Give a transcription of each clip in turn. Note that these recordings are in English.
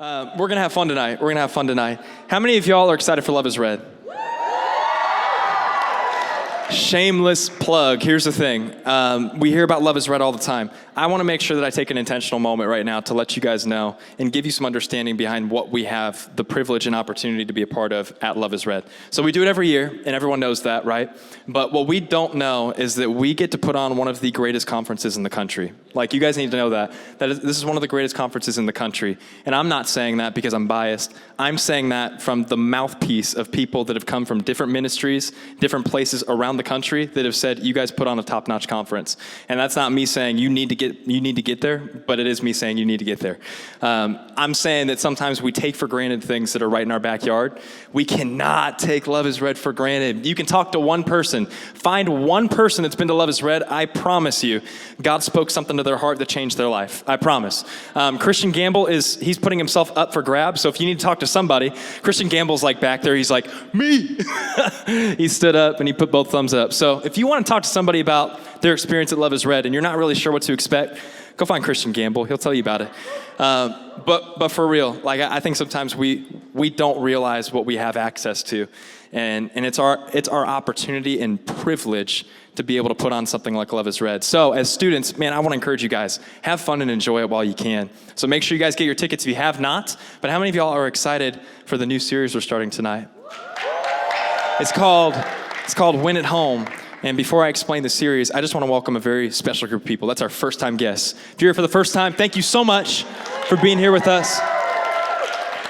We're going to have fun tonight. How many of y'all are excited for Love is Red? Shameless plug. Here's the thing. We hear about Love is Red all the time. I want to make sure that I take an intentional moment right now to let you guys know and give you some understanding behind what we have the privilege and opportunity to be a part of at Love is Red. So we do it every year, and everyone knows that, right? But what we don't know is that we get to put on one of the greatest conferences in the country. Like, you guys need to know that. This is one of the greatest conferences in the country. And I'm not saying that because I'm biased. I'm saying that from the mouthpiece of people that have come from different ministries, different places around the country that have said, you guys put on a top-notch conference. And that's not me saying you need to get there, but it is me saying you need to get there. I'm saying that sometimes we take for granted things that are right in our backyard. We cannot take Love is Red for granted. You can talk to one person. Find one person that's been to Love is Red. I promise you, God spoke something to their heart that changed their life. I promise. Christian Gamble he's putting himself up for grabs. So if you need to talk to somebody, Christian Gamble's like back there. He's like, me. He stood up and he put both thumbs up. So if you want to talk to somebody about their experience at Love is Red and you're not really sure what to expect, go find Christian Gamble. He'll tell you about it. But for real, like, I think sometimes we don't realize what we have access to. And it's our opportunity and privilege to be able to put on something like Love is Red. So as students, man, I want to encourage you guys, have fun and enjoy it while you can. So make sure you guys get your tickets if you have not. But how many of y'all are excited for the new series we're starting tonight? It's called Win at Home. And before I explain the series, I just want to welcome a very special group of people. That's our first-time guests. If you're here for the first time, thank you so much for being here with us.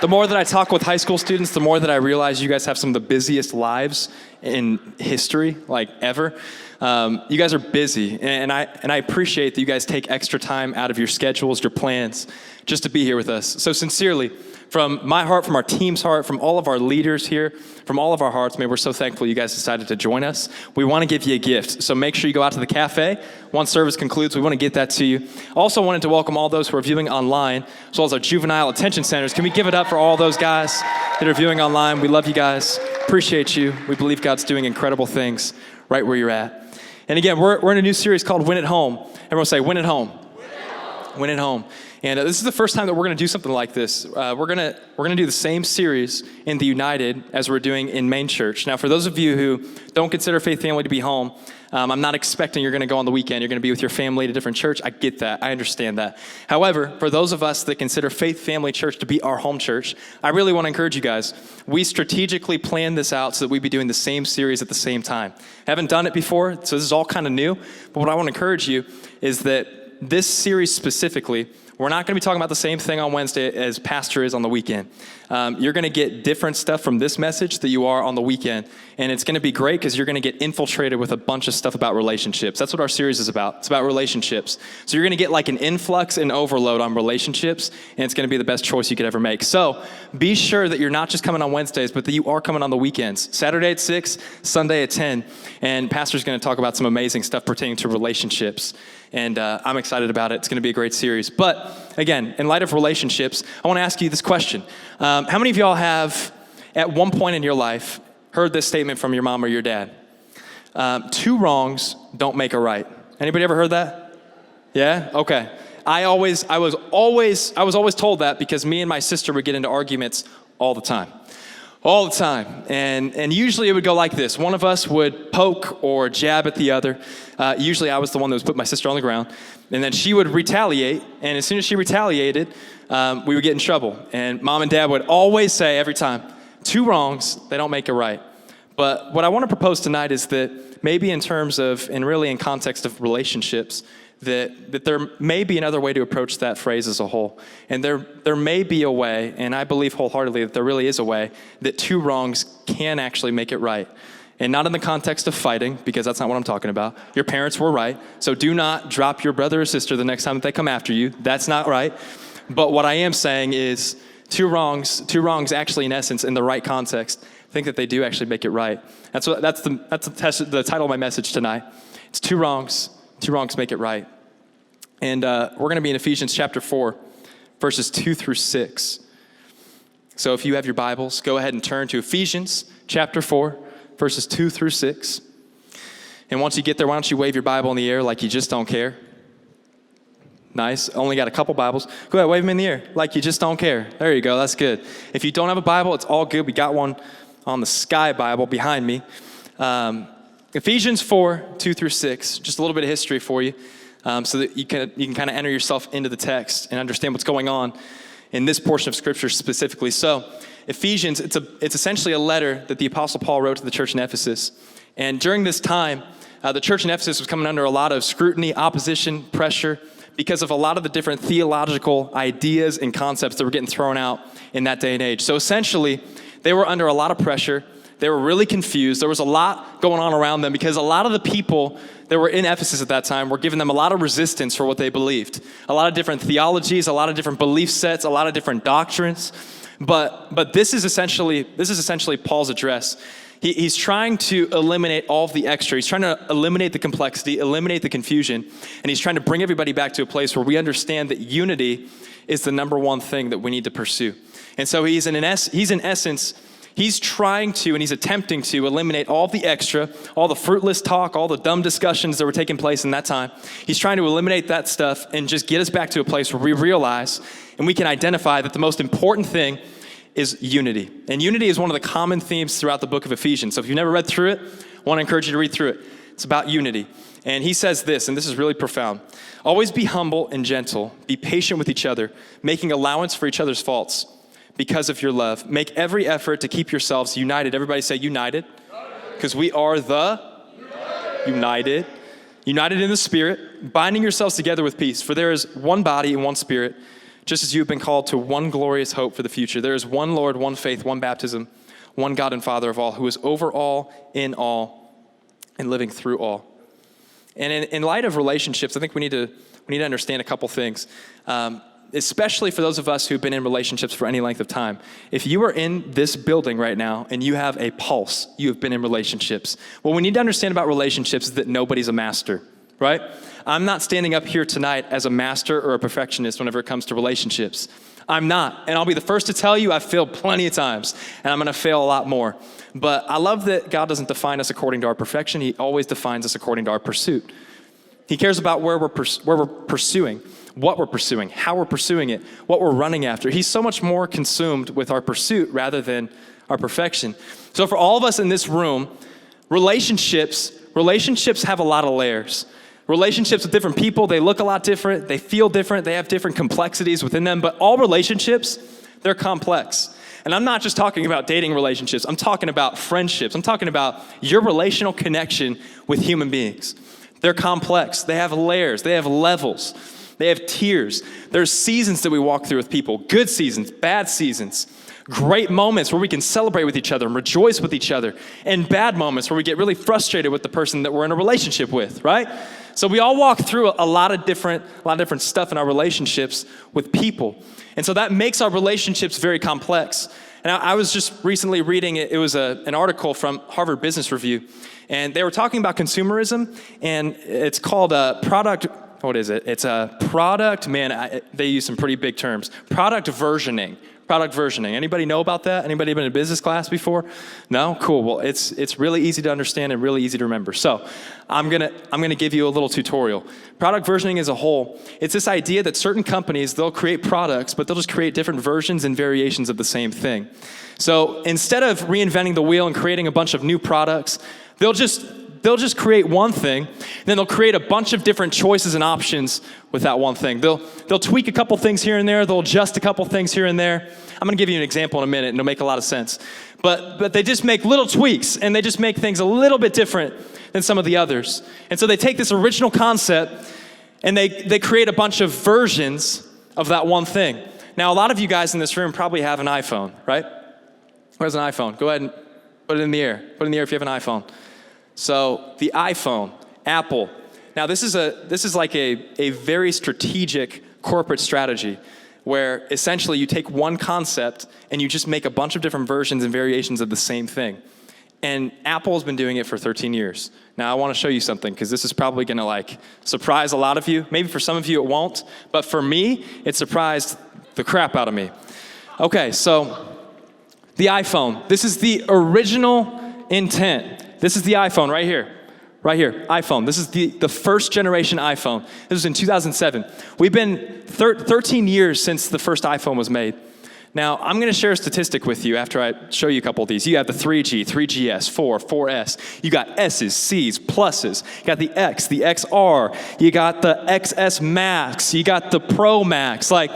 The more that I talk with high school students, the more that I realize you guys have some of the busiest lives in history, like ever. You guys are busy, and I appreciate that you guys take extra time out of your schedules, your plans, just to be here with us. So sincerely, from my heart, from our team's heart, from all of our leaders here, from all of our hearts, man, we're so thankful you guys decided to join us. We want to give you a gift, so make sure you go out to the cafe. Once service concludes, we want to get that to you. Also wanted to welcome all those who are viewing online, as well as our juvenile attention centers. Can we give it up for all those guys that are viewing online? We love you guys. Appreciate you. We believe God's doing incredible things right where you're at. And again, we're in a new series called Win at Home. Everyone say, Win at Home. Win at home. Win at home. And this is the first time that we're going to do something like this. We're going to do the same series in the United as we're doing in Main Church. Now, for those of you who don't consider Faith Family to be home, I'm not expecting you're going to go on the weekend. You're going to be with your family at a different church. I get that. I understand that. However, for those of us that consider Faith Family Church to be our home church, I really want to encourage you guys. We strategically planned this out so that we'd be doing the same series at the same time. Haven't done it before, so this is all kind of new. But what I want to encourage you is that this series specifically, we're not going to be talking about the same thing on Wednesday as Pastor is on the weekend. You're going to get different stuff from this message that you are on the weekend. And it's going to be great because you're going to get infiltrated with a bunch of stuff about relationships. That's what our series is about. It's about relationships. So you're going to get like an influx and overload on relationships, and it's going to be the best choice you could ever make. So be sure that you're not just coming on Wednesdays, but that you are coming on the weekends. Saturday at 6, Sunday at 10. And Pastor's going to talk about some amazing stuff pertaining to relationships. And I'm excited about it. It's going to be a great series. But again, in light of relationships, I want to ask you this question. How many of y'all have, at one point in your life, heard this statement from your mom or your dad? 2 wrongs don't make a right. Anybody ever heard that? Yeah? Okay. I was always told that because me and my sister would get into arguments all the time. All the time. And usually it would go like this. One of us would poke or jab at the other. Usually I was the one that was putting my sister on the ground. And then she would retaliate. And as soon as she retaliated, we would get in trouble. And mom and dad would always say every time, 2 wrongs, they don't make a right. But what I want to propose tonight is that maybe in terms of, and really in context of relationships, that there may be another way to approach that phrase as a whole. And there may be a way, and I believe wholeheartedly that there really is a way, that 2 wrongs can actually make it right. And not in the context of fighting, because that's not what I'm talking about. Your parents were right, so do not drop your brother or sister the next time that they come after you. That's not right. But what I am saying is 2 wrongs actually, in essence, in the right context, think that they do actually make it right. That's the title of my message tonight. It's 2 wrongs make it right. And we're going to be in Ephesians chapter 4, verses 2 through 6. So if you have your Bibles, go ahead and turn to Ephesians chapter 4, verses 2 through 6. And once you get there, why don't you wave your Bible in the air like you just don't care? Nice. Only got a couple Bibles. Go ahead, wave them in the air like you just don't care. There you go. That's good. If you don't have a Bible, it's all good. We got one on the Sky Bible behind me. Ephesians 4, 2 through 6. Just a little bit of history for you, so that you can kind of enter yourself into the text and understand what's going on in this portion of Scripture specifically. So Ephesians, it's essentially a letter that the Apostle Paul wrote to the church in Ephesus. And during this time, the church in Ephesus was coming under a lot of scrutiny, opposition, pressure, because of a lot of the different theological ideas and concepts that were getting thrown out in that day and age. So essentially, they were under a lot of pressure. They were really confused. There was a lot going on around them because a lot of the people that were in Ephesus at that time were giving them a lot of resistance for what they believed. A lot of different theologies, a lot of different belief sets, a lot of different doctrines. But this is essentially Paul's address. He's trying to eliminate all of the extra. He's trying to eliminate the complexity, eliminate the confusion, and he's trying to bring everybody back to a place where we understand that unity is the number one thing that we need to pursue. And so he's trying to, and he's attempting to eliminate all of the extra, all the fruitless talk, all the dumb discussions that were taking place in that time. He's trying to eliminate that stuff and just get us back to a place where we realize and we can identify that the most important thing is unity. And unity is one of the common themes throughout the book of Ephesians. So if you've never read through it, I want to encourage you to read through it. It's about unity. And he says this, and this is really profound. Always be humble and gentle. Be patient with each other, making allowance for each other's faults because of your love. Make every effort to keep yourselves united. Everybody say united. Because we are the united. United in the Spirit, binding yourselves together with peace. For there is one body and one Spirit, just as you have been called to one glorious hope for the future. There is one Lord, one faith, one baptism, one God and Father of all, who is over all, in all, and living through all. And in light of relationships, I think we need to understand a couple things, especially for those of us who've been in relationships for any length of time. If you are in this building right now and you have a pulse, you have been in relationships. What we need to understand about relationships is that nobody's a master, right? I'm not standing up here tonight as a master or a perfectionist whenever it comes to relationships. I'm not. And I'll be the first to tell you I've failed plenty of times, and I'm going to fail a lot more. But I love that God doesn't define us according to our perfection. He always defines us according to our pursuit. He cares about where we're pursuing, what we're pursuing, how we're pursuing it, what we're running after. He's so much more consumed with our pursuit rather than our perfection. So for all of us in this room, relationships have a lot of layers. Relationships with different people, they look a lot different, they feel different, they have different complexities within them, but all relationships, they're complex. And I'm not just talking about dating relationships, I'm talking about friendships, I'm talking about your relational connection with human beings. They're complex, they have layers, they have levels, they have tiers. There's seasons that we walk through with people, good seasons, bad seasons, great moments where we can celebrate with each other and rejoice with each other, and bad moments where we get really frustrated with the person that we're in a relationship with, right? So we all walk through a lot of different stuff in our relationships with people. And so that makes our relationships very complex. And I was just recently reading, it was an article from Harvard Business Review, and they were talking about consumerism, and it's called product, what is it? It's a product, they use some pretty big terms. Product versioning. Product versioning. Anybody know about that? Anybody been in a business class before? No? Cool. Well, it's really easy to understand and really easy to remember. So I'm gonna give you a little tutorial. Product versioning as a whole, it's this idea that certain companies, they'll create products, but they'll just create different versions and variations of the same thing. So instead of reinventing the wheel and creating a bunch of new products, they'll just create one thing, and then they'll create a bunch of different choices and options with that one thing. They'll tweak a couple things here and there, they'll adjust a couple things here and there. I'm gonna give you an example in a minute, and it'll make a lot of sense. But they just make little tweaks, and they just make things a little bit different than some of the others. And so they take this original concept, and they create a bunch of versions of that one thing. Now, a lot of you guys in this room probably have an iPhone, right? Where's an iPhone? Go ahead and put it in the air. Put it in the air if you have an iPhone. So the iPhone, Apple. Now this is like a very strategic corporate strategy where essentially you take one concept and you just make a bunch of different versions and variations of the same thing. And Apple's been doing it for 13 years. Now I want to show you something because this is probably going to surprise a lot of you. Maybe for some of you it won't, but for me, it surprised the crap out of me. Okay, so the iPhone. This is the original intent. This is the iPhone right here. Right here, iPhone. This is the first generation iPhone. This was in 2007. We've been 13 years since the first iPhone was made. Now, I'm going to share a statistic with you after I show you a couple of these. You have the 3G, 3GS, 4, 4S. You got S's, C's, pluses. You got the X, the XR. You got the XS Max. You got the Pro Max. Like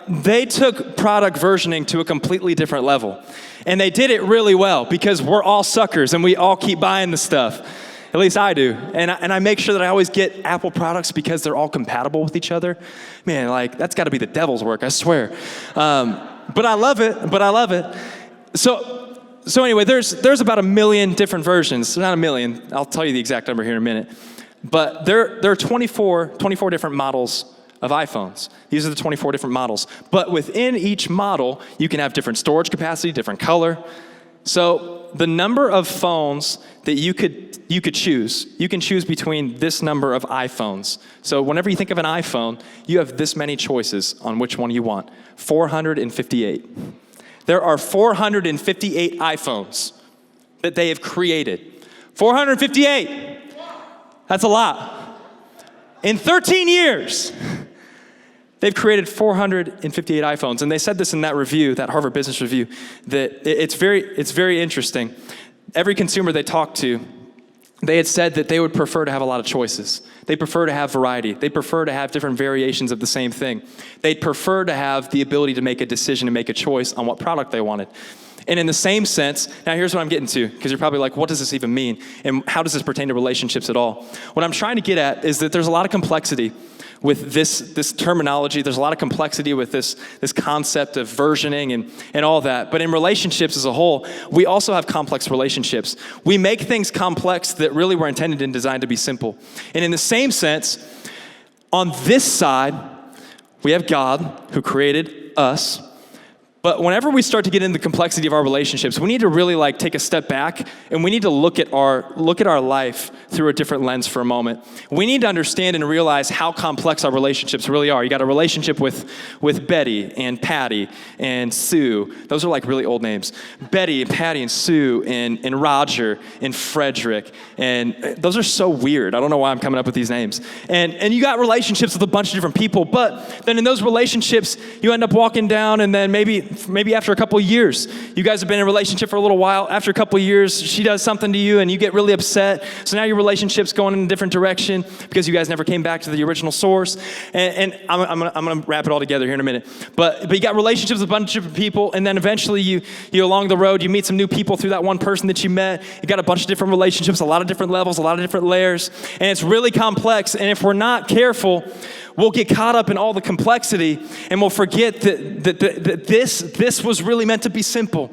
they took product versioning to a completely different level. And they did it really well because we're all suckers and we all keep buying the stuff. At least I do. And I make sure that I always get Apple products because they're all compatible with each other. Man, like, that's got to be the devil's work, I swear. But I love it. So anyway, there's about 1 million different versions. Not 1 million. I'll tell you the exact number here in a minute. But there are 24 different models of iPhones. These are the 24 different models. But within each model, you can have different storage capacity, different color. So the number of phones that you could choose, you can choose between this number of iPhones. So whenever you think of an iPhone, you have this many choices on which one you want. 458. There are 458 iPhones that they have created. 458. That's a lot. In 13 years, they've created 458 iPhones, and they said this in that review, that Harvard Business Review, that it's very interesting. Every consumer they talked to, they had said that they would prefer to have a lot of choices. They prefer to have variety. They prefer to have different variations of the same thing. They'd prefer to have the ability to make a decision and make a choice on what product they wanted. And in the same sense, now here's what I'm getting to, because you're probably like, what does this even mean? And how does this pertain to relationships at all? What I'm trying to get at is that there's a lot of complexity with this terminology. There's a lot of complexity with this concept of versioning and all that. But in relationships as a whole, we also have complex relationships. We make things complex that really were intended and designed to be simple. And in the same sense, on this side, we have God who created us. But whenever we start to get into the complexity of our relationships, we need to really take a step back, and we need to look at our life through a different lens for a moment. We need to understand and realize how complex our relationships really are. You got a relationship with Betty and Patty and Sue. Those are really old names. Betty and Patty and Sue and Roger and Frederick. And those are so weird. I don't know why I'm coming up with these names. And you got relationships with a bunch of different people, but then in those relationships, you end up walking down, and then maybe after a couple of years, you guys have been in a relationship for a little while. After a couple of years, she does something to you and you get really upset. So now your relationship's going in a different direction because you guys never came back to the original source. And I'm gonna wrap it all together here in a minute. But you got relationships with a bunch of different people, and then eventually you along the road, you meet some new people through that one person that you met. You got a bunch of different relationships, a lot of different levels, a lot of different layers, and it's really complex. And if we're not careful, we'll get caught up in all the complexity, and we'll forget that this was really meant to be simple.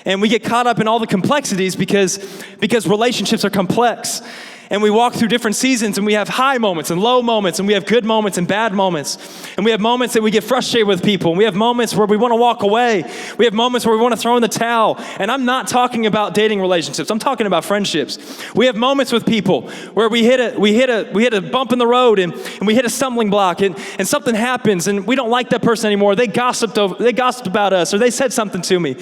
And we get caught up in all the complexities because relationships are complex. And we walk through different seasons, and we have high moments and low moments, and we have good moments and bad moments. And we have moments that we get frustrated with people. And we have moments where we want to walk away. We have moments where we want to throw in the towel. And I'm not talking about dating relationships. I'm talking about friendships. We have moments with people where we hit a bump in the road, and we hit a stumbling block, and something happens, and we don't like that person anymore. They gossiped about us, or they said something to me.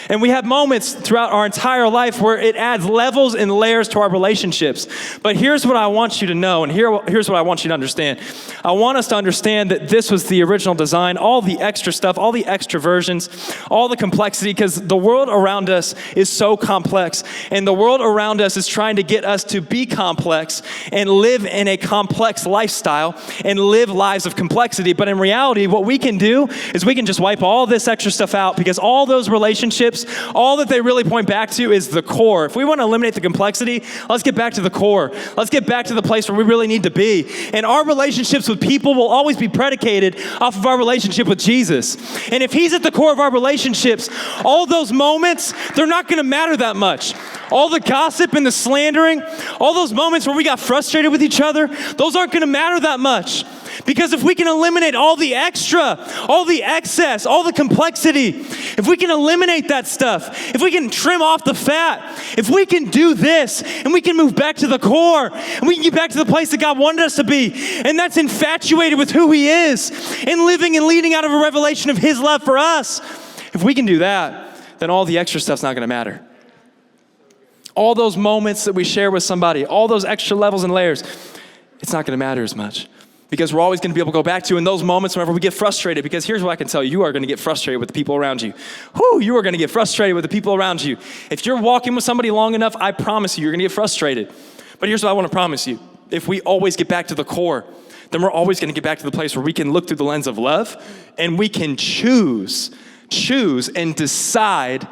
And we have moments throughout our entire life where it adds levels and layers to our relationships. But here's what I want you to know, and here's what I want you to understand. I want us to understand that this was the original design, all the extra stuff, all the extra versions, all the complexity, because the world around us is so complex, and the world around us is trying to get us to be complex and live in a complex lifestyle and live lives of complexity. But in reality, what we can do is we can just wipe all this extra stuff out, because all those relationships, all that they really point back to is the core. If we want to eliminate the complexity, let's get back to the core. Let's get back to the place where we really need to be. And our relationships with people will always be predicated off of our relationship with Jesus. And if he's at the core of our relationships, all those moments, they're not going to matter that much. All the gossip and the slandering, all those moments where we got frustrated with each other, those aren't going to matter that much. Because if we can eliminate all the extra, all the excess, all the complexity, if we can eliminate that stuff, if we can trim off the fat, if we can do this, and we can move back to the core, and we can get back to the place that God wanted us to be, and that's infatuated with who he is, and living and leading out of a revelation of his love for us, if we can do that, then all the extra stuff's not going to matter. all those moments that we share with somebody, all those extra levels and layers, it's not going to matter as much. Because we're always going to be able to go back to in those moments whenever we get frustrated. Because here's what I can tell you. You are going to get frustrated with the people around you. You are going to get frustrated with the people around you. If you're walking with somebody long enough, I promise you're going to get frustrated. But here's what I want to promise you. If we always get back to the core, then we're always going to get back to the place where we can look through the lens of love and we can choose and decide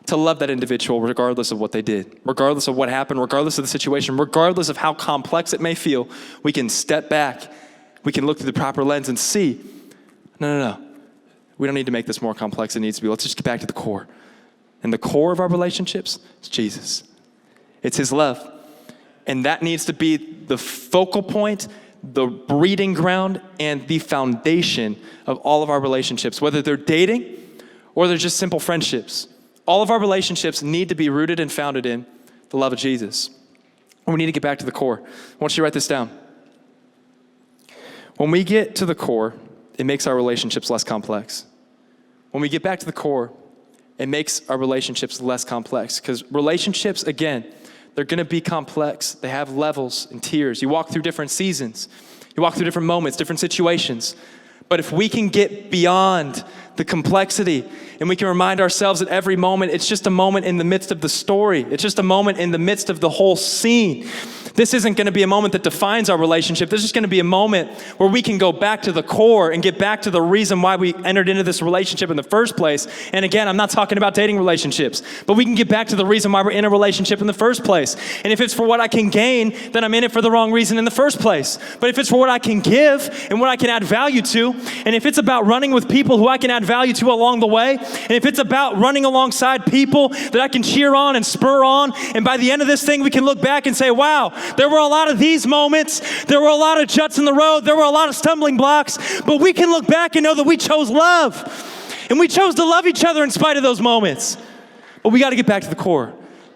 to love that individual regardless of what they did, regardless of what happened, regardless of the situation, regardless of how complex it may feel. We can step back. We can look through the proper lens and see, no. We don't need to make this more complex than it needs to be. Let's just get back to the core. And the core of our relationships is Jesus. It's his love. And that needs to be the focal point, the breeding ground, and the foundation of all of our relationships, whether they're dating or they're just simple friendships. All of our relationships need to be rooted and founded in the love of Jesus. And we need to get back to the core. I want you to write this down. When we get to the core, it makes our relationships less complex. When we get back to the core, it makes our relationships less complex. Because relationships, again, they're going to be complex. They have levels and tiers. You walk through different seasons. You walk through different moments, different situations. But if we can get beyond the complexity and we can remind ourselves at every moment, it's just a moment in the midst of the story. It's just a moment in the midst of the whole scene. This isn't going to be a moment that defines our relationship. This is going to be a moment where we can go back to the core and get back to the reason why we entered into this relationship in the first place. And again, I'm not talking about dating relationships, but we can get back to the reason why we're in a relationship in the first place. And if it's for what I can gain, then I'm in it for the wrong reason in the first place. But if it's for what I can give and what I can add value to, and if it's about running with people who I can add value to along the way, and if it's about running alongside people that I can cheer on and spur on, and by the end of this thing, we can look back and say, wow, there were a lot of these moments. There were a lot of juts in the road. There were a lot of stumbling blocks. But we can look back and know that we chose love. And we chose to love each other in spite of those moments. But we got to get back to the core.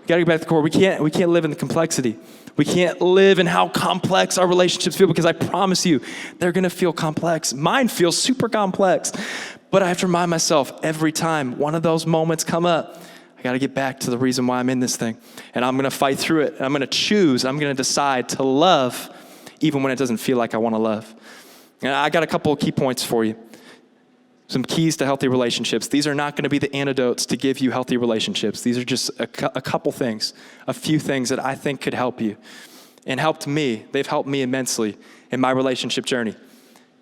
We got to get back to the core. We can't live in the complexity. We can't live in how complex our relationships feel, because I promise you, they're going to feel complex. Mine feels super complex. But I have to remind myself every time one of those moments come up, I got to get back to the reason why I'm in this thing. And I'm going to fight through it. And I'm going to choose. I'm going to decide to love even when it doesn't feel like I want to love. And I got a couple of key points for you. Some keys to healthy relationships. These are not going to be the antidotes to give you healthy relationships. These are just a couple things, a few things that I think could help you and helped me. They've helped me immensely in my relationship journey.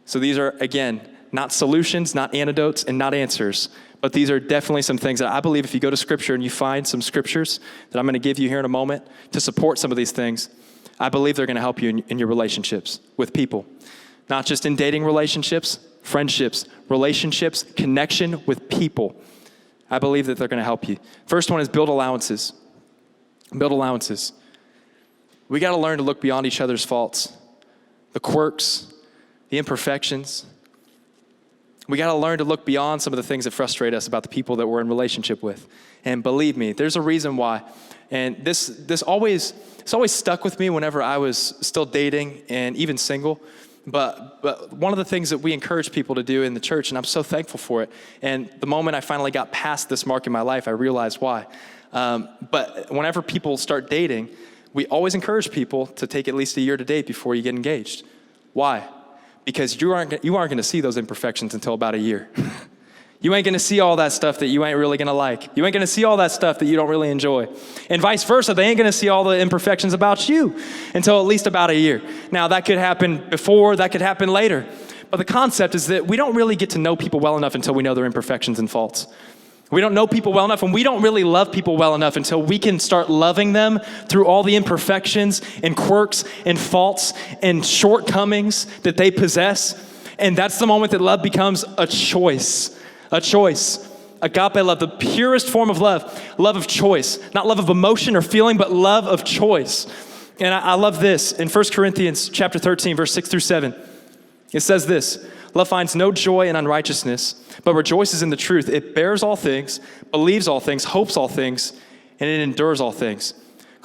So these are, again, not solutions, not antidotes, and not answers. But these are definitely some things that I believe if you go to Scripture and you find some scriptures that I'm going to give you here in a moment to support some of these things, I believe they're going to help you in your relationships with people. Not just in dating relationships, friendships, relationships, connection with people. I believe that they're going to help you. First one is build allowances. Build allowances. We got to learn to look beyond each other's faults, the quirks, the imperfections. We got to learn to look beyond some of the things that frustrate us about the people that we're in relationship with. And believe me, there's a reason why. And this always stuck with me whenever I was still dating and even single. But one of the things that we encourage people to do in the church, and I'm so thankful for it, and the moment I finally got past this mark in my life, I realized why. But whenever people start dating, we always encourage people to take at least a year to date before you get engaged. Why? Because you aren't going to see those imperfections until about a year. You ain't going to see all that stuff that you ain't really going to like. You ain't going to see all that stuff that you don't really enjoy. And vice versa, they ain't going to see all the imperfections about you until at least about a year. Now, that could happen before, that could happen later. But the concept is that we don't really get to know people well enough until we know their imperfections and faults. We don't know people well enough, and we don't really love people well enough until we can start loving them through all the imperfections and quirks and faults and shortcomings that they possess. And that's the moment that love becomes a choice. A choice. Agape love, the purest form of love. Love of choice. Not love of emotion or feeling, but love of choice. And I love this. In 1 Corinthians chapter 13, verse 6 through 7, it says this: love finds no joy in unrighteousness, but rejoices in the truth. It bears all things, believes all things, hopes all things, and it endures all things.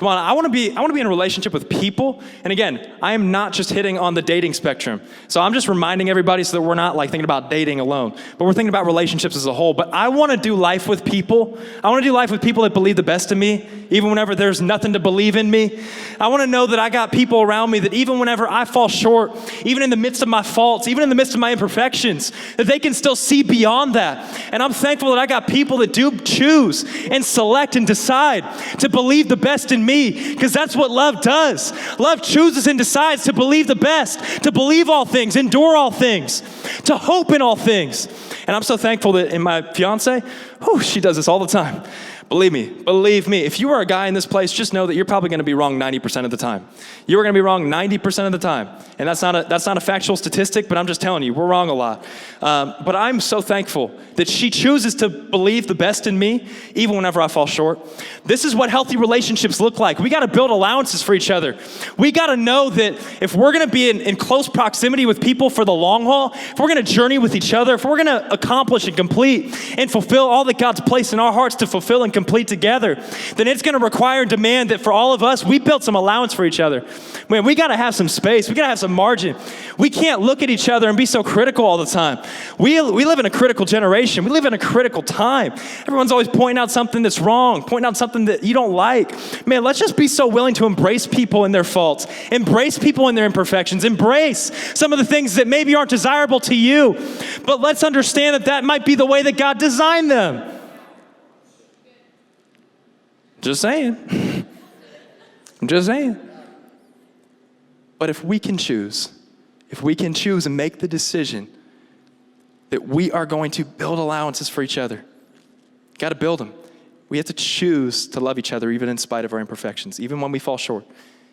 Come on, I want to be in a relationship with people. And again, I am not just hitting on the dating spectrum. So I'm just reminding everybody so that we're not like thinking about dating alone, but we're thinking about relationships as a whole. But I want to do life with people. I want to do life with people that believe the best in me, even whenever there's nothing to believe in me. I want to know that I got people around me that even whenever I fall short, even in the midst of my faults, even in the midst of my imperfections, that they can still see beyond that. And I'm thankful that I got people that do choose and select and decide to believe the best in me, because that's what love does. Love chooses and decides to believe the best, to believe all things, endure all things, to hope in all things. And I'm so thankful that in my fiance, she does this all the time. Believe me, if you are a guy in this place, just know that you're probably going to be wrong 90% of the time. You are going to be wrong 90% of the time. And that's not a factual statistic, but I'm just telling you, we're wrong a lot. But I'm so thankful that she chooses to believe the best in me, even whenever I fall short. This is what healthy relationships look like. We got to build allowances for each other. We got to know that if we're going to be in close proximity with people for the long haul, if we're going to journey with each other, if we're going to accomplish and complete and fulfill all that God's placed in our hearts to fulfill and complete together, then it's going to require and demand that for all of us, we build some allowance for each other. Man, we got to have some space. We got to have some margin. We can't look at each other and be so critical all the time. We live in a critical generation. We live in a critical time. Everyone's always pointing out something that's wrong, pointing out something that you don't like. Man, let's just be so willing to embrace people in their faults, embrace people in their imperfections, embrace some of the things that maybe aren't desirable to you, but let's understand that that might be the way that God designed them. Just saying. I'm just saying. But if we can choose and make the decision that we are going to build allowances for each other, got to build them. We have to choose to love each other even in spite of our imperfections, even when we fall short,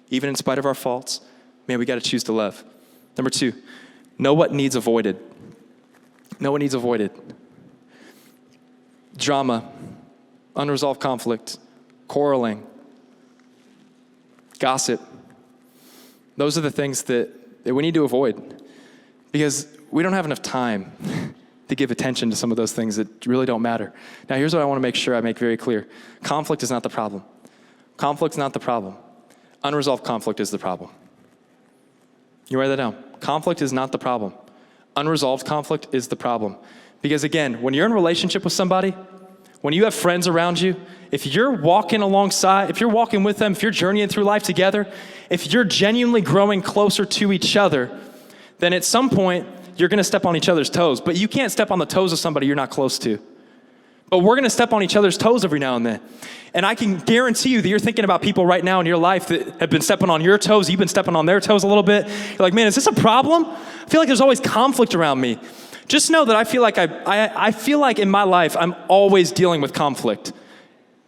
even in spite of our faults. Man, we got to choose to love. Number 2, know what needs avoided. Know what needs avoided. Drama, unresolved conflict, quarreling, gossip. Those are the things that we need to avoid, because we don't have enough time to give attention to some of those things that really don't matter. Now, here's what I want to make sure I make very clear. Conflict is not the problem. Conflict's not the problem. Unresolved conflict is the problem. You write that down. Conflict is not the problem. Unresolved conflict is the problem. Because again, when you're in a relationship with somebody, when you have friends around you, if you're walking alongside, if you're walking with them, if you're journeying through life together, if you're genuinely growing closer to each other, then at some point, you're going to step on each other's toes. But you can't step on the toes of somebody you're not close to. But we're going to step on each other's toes every now and then. And I can guarantee you that you're thinking about people right now in your life that have been stepping on your toes. You've been stepping on their toes a little bit. You're like, man, is this a problem? I feel like there's always conflict around me. Just know that I feel like I feel like in my life, I'm always dealing with conflict.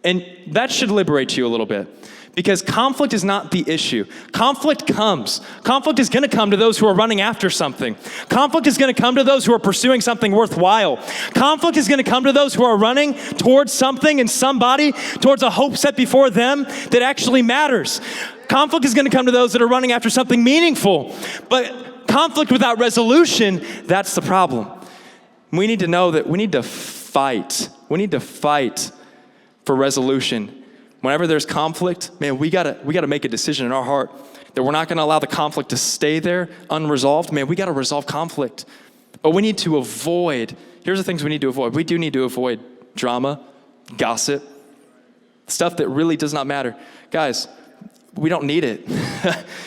And that should liberate you a little bit, because conflict is not the issue. Conflict comes. Conflict is going to come to those who are running after something. Conflict is going to come to those who are pursuing something worthwhile. Conflict is going to come to those who are running towards something and somebody, towards a hope set before them that actually matters. Conflict is going to come to those that are running after something meaningful. But conflict without resolution, that's the problem. We need to know that we need to fight. We need to fight for resolution. Whenever there's conflict, man, we gotta make a decision in our heart that we're not gonna allow the conflict to stay there unresolved. Man, we gotta resolve conflict. But we need to avoid, here's the things we need to avoid. We do need to avoid drama, gossip, stuff that really does not matter. Guys, we don't need it.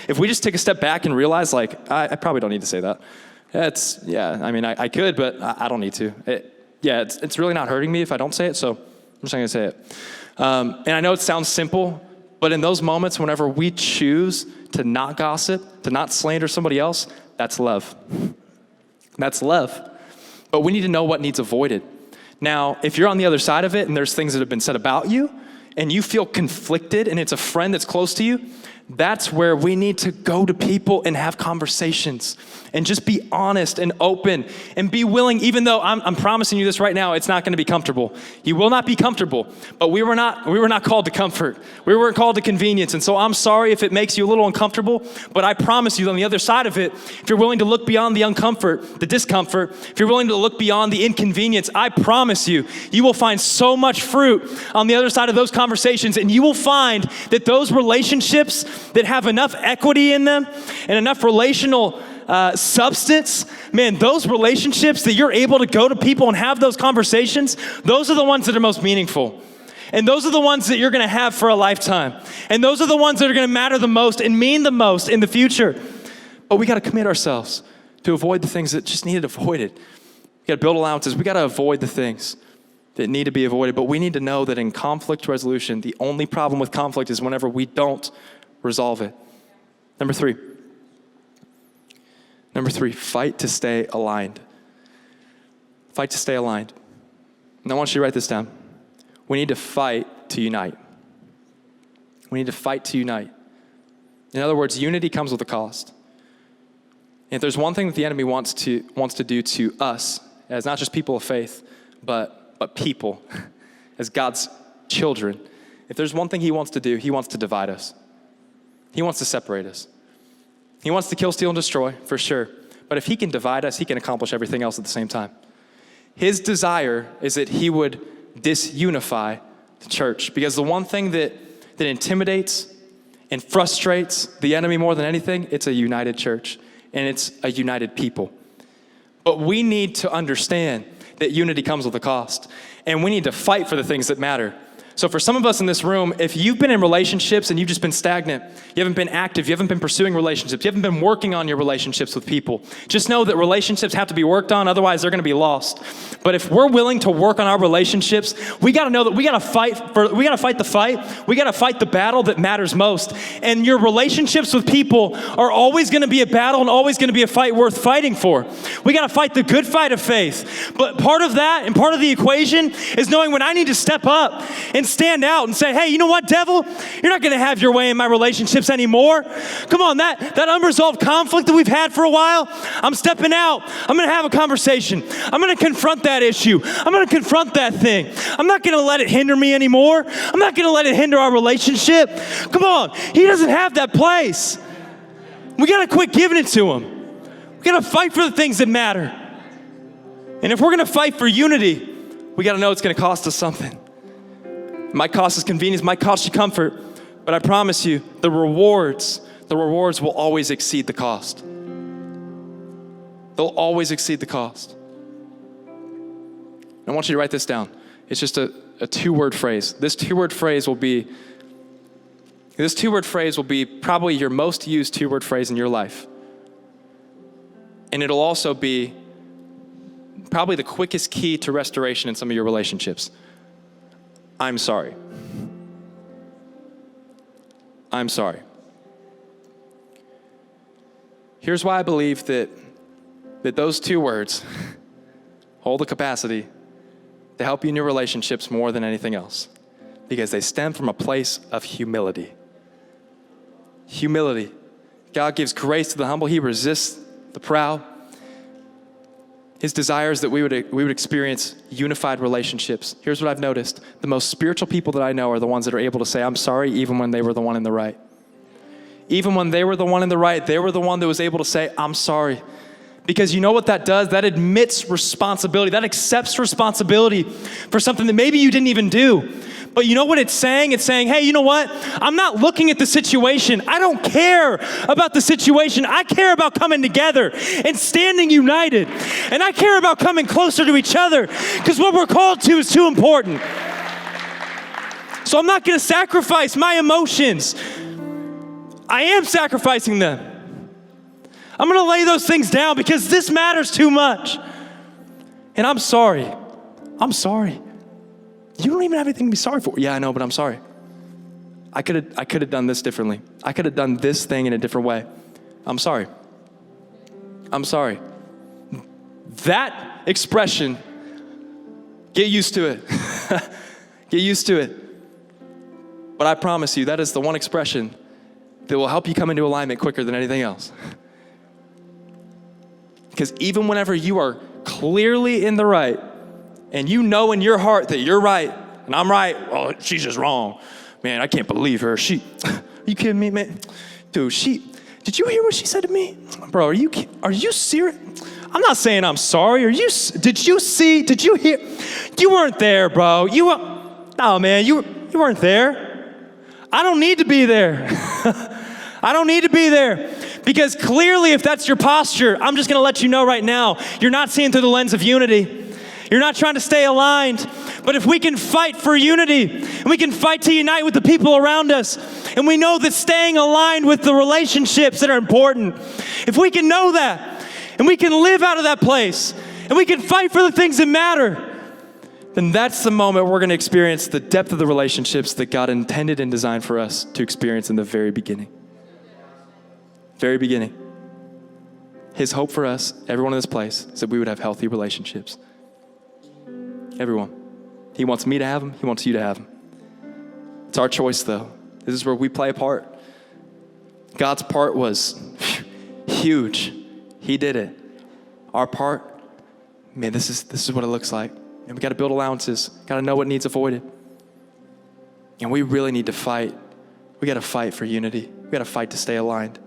If we just take a step back and realize, like, I probably don't need to say that. I could, but I don't need to. It's really not hurting me if I don't say it, so I'm just not gonna say it. And I know it sounds simple, but in those moments, whenever we choose to not gossip, to not slander somebody else, that's love. That's love. But we need to know what needs avoided. Now, if you're on the other side of it and there's things that have been said about you and you feel conflicted and it's a friend that's close to you, That's where we need to go to people and have conversations and just be honest and open and be willing, even though I'm promising you this right now, it's not going to be comfortable. You will not be comfortable, but we were not called to comfort. We weren't called to convenience. And so I'm sorry if it makes you a little uncomfortable, but I promise you on the other side of it, if you're willing to look beyond the uncomfort, the discomfort, if you're willing to look beyond the inconvenience, I promise you, you will find so much fruit on the other side of those conversations, and you will find that those relationships that have enough equity in them and enough relational substance, man, those relationships that you're able to go to people and have those conversations, those are the ones that are most meaningful. And those are the ones that you're going to have for a lifetime. And those are the ones that are going to matter the most and mean the most in the future. But we got to commit ourselves to avoid the things that just needed avoided. We got to build allowances. We got to avoid the things that need to be avoided. But we need to know that in conflict resolution, the only problem with conflict is whenever we don't resolve it. Number three, fight to stay aligned. Fight to stay aligned. And I want you to write this down. We need to fight to unite. We need to fight to unite. In other words, unity comes with a cost. And if there's one thing that the enemy wants to do to us, as not just people of faith, but people, as God's children, if there's one thing he wants to do, he wants to divide us. He wants to separate us. He wants to kill, steal, and destroy, for sure. But if he can divide us, he can accomplish everything else at the same time. His desire is that he would disunify the church. Because the one thing that intimidates and frustrates the enemy more than anything, it's a united church. And it's a united people. But we need to understand that unity comes with a cost. And we need to fight for the things that matter. So for some of us in this room, if you've been in relationships and you've just been stagnant, you haven't been active, you haven't been pursuing relationships, you haven't been working on your relationships with people, just know that relationships have to be worked on, otherwise they're gonna be lost. But if we're willing to work on our relationships, we gotta know that we gotta fight the fight, we gotta fight the battle that matters most. And your relationships with people are always gonna be a battle and always gonna be a fight worth fighting for. We gotta fight the good fight of faith. But part of that and part of the equation is knowing when I need to step up and stand out and say, hey, you know what, devil? You're not going to have your way in my relationships anymore. Come on, that unresolved conflict that we've had for a while, I'm stepping out. I'm going to have a conversation. I'm going to confront that issue. I'm going to confront that thing. I'm not going to let it hinder me anymore. I'm not going to let it hinder our relationship. Come on, he doesn't have that place. We got to quit giving it to him. We got to fight for the things that matter. And if we're going to fight for unity, we got to know it's going to cost us something. It might cost us convenience, might cost you comfort, but I promise you, the rewards will always exceed the cost. They'll always exceed the cost. I want you to write this down. It's just a two-word phrase. This two-word phrase will be probably your most used two-word phrase in your life. And it'll also be probably the quickest key to restoration in some of your relationships. I'm sorry. I'm sorry. Here's why I believe that those two words hold the capacity to help you in your relationships more than anything else, because they stem from a place of humility. Humility. God gives grace to the humble. He resists the proud. His desire is that we would experience unified relationships. Here's what I've noticed. The most spiritual people that I know are the ones that are able to say, I'm sorry, even when they were the one in the right. Even when they were the one in the right, they were the one that was able to say, I'm sorry. Because you know what that does? That admits responsibility. That accepts responsibility for something that maybe you didn't even do. But you know what it's saying? It's saying, hey, you know what? I'm not looking at the situation. I don't care about the situation. I care about coming together and standing united. And I care about coming closer to each other, because what we're called to is too important. So I'm not going to sacrifice my emotions. I am sacrificing them. I'm going to lay those things down because this matters too much. And I'm sorry. I'm sorry. You don't even have anything to be sorry for. Yeah, I know, but I'm sorry. I could have done this differently. I could have done this thing in a different way. I'm sorry. I'm sorry. That expression, get used to it. Get used to it. But I promise you, that is the one expression that will help you come into alignment quicker than anything else. Because even whenever you are clearly in the right, and you know in your heart that you're right, and I'm right, well, she's just wrong. Man, I can't believe her. Are you kidding me, man? Dude, did you hear what she said to me? Bro, are you serious? I'm not saying I'm sorry. Did you hear? You weren't there, bro. No, man, you weren't there. I don't need to be there. I don't need to be there. Because clearly, if that's your posture, I'm just going to let you know right now, you're not seeing through the lens of unity. You're not trying to stay aligned. But if we can fight for unity, and we can fight to unite with the people around us, and we know that staying aligned with the relationships that are important, if we can know that, and we can live out of that place, and we can fight for the things that matter, then that's the moment we're going to experience the depth of the relationships that God intended and designed for us to experience in the very beginning. Very beginning. His hope for us, everyone in this place, is that we would have healthy relationships. Everyone. He wants me to have them. He wants you to have them. It's our choice, though. This is where we play a part. God's part was huge. He did it. Our part, man, this is what it looks like. And we got to build allowances. Got to know what needs avoided. And we really need to fight. We got to fight for unity. We got to fight to stay aligned.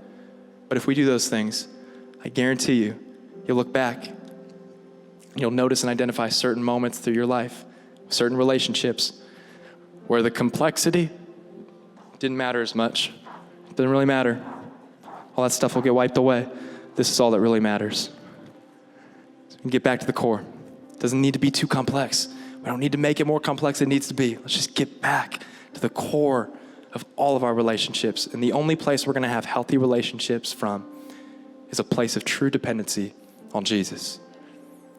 But if we do those things, I guarantee you'll look back. You'll notice and identify certain moments through your life, certain relationships, where the complexity didn't matter as much. It didn't really matter. All that stuff will get wiped away. This is all that really matters. So we can get back to the core. It doesn't need to be too complex. We don't need to make it more complex than it needs to be. Let's just get back to the core of all of our relationships. And the only place we're going to have healthy relationships from is a place of true dependency on Jesus.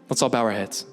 Let's all bow our heads.